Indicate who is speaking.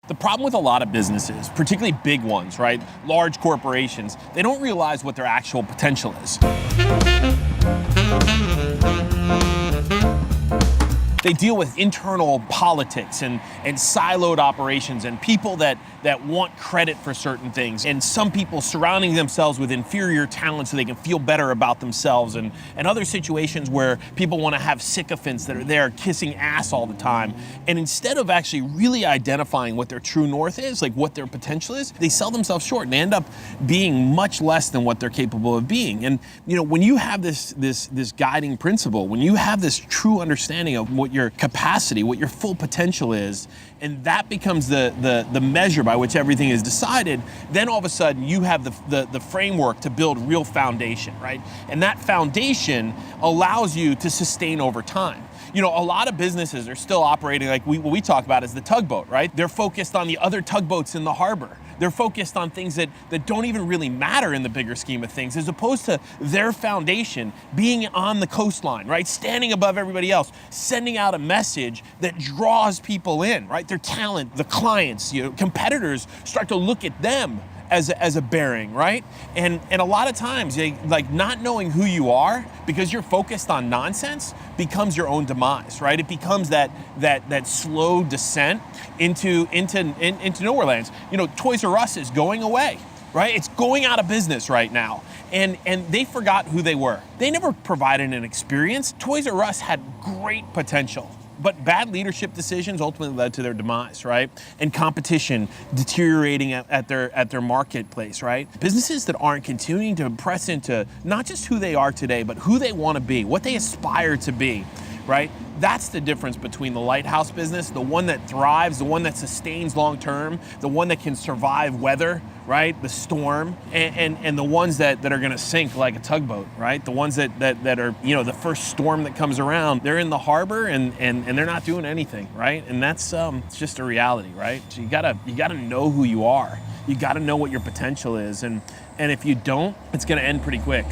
Speaker 1: The problem with a lot of businesses, particularly big ones, right? Large corporations, they don't realize what their actual potential is. They deal with internal politics and siloed operations and people that want credit for certain things, and some people surrounding themselves with inferior talent so they can feel better about themselves, and other situations where people want to have sycophants that are there kissing ass all the time. And instead of actually really identifying what their true north is, like what their potential is, they sell themselves short and they end up being much less than what they're capable of being. And when you have this guiding principle, when you have this true understanding of what your capacity, what your full potential is, and that becomes the measure by which everything is decided, then all of a sudden you have the framework to build real foundation, right? And that foundation allows you to sustain over time. A lot of businesses are still operating like what we talk about as the tugboat, right? They're focused on the other tugboats in the harbor. They're focused on things that don't even really matter in the bigger scheme of things, as opposed to their foundation being on the coastline, right? Standing above everybody else, sending out a message that draws people in, right? Their talent, the clients, competitors start to look at them as a bearing, right? And a lot of times, like not knowing who you are because you're focused on nonsense becomes your own demise, right? It becomes that slow descent into nowhere lands. Toys R Us is going away, right? It's going out of business right now. And they forgot who they were. They never provided an experience. Toys R Us had great potential, but bad leadership decisions ultimately led to their demise, right? And competition deteriorating at their marketplace, right? Businesses that aren't continuing to press into not just who they are today, but who they want to be, what they aspire to be, right? That's the difference between the lighthouse business, the one that thrives, the one that sustains long term, the one that can survive weather, right? The storm, and the ones that are gonna sink like a tugboat, right? The ones that are, the first storm that comes around, they're in the harbor and they're not doing anything, right? And that's it's just a reality, right? So you gotta know who you are. You gotta know what your potential is, and if you don't, it's gonna end pretty quick.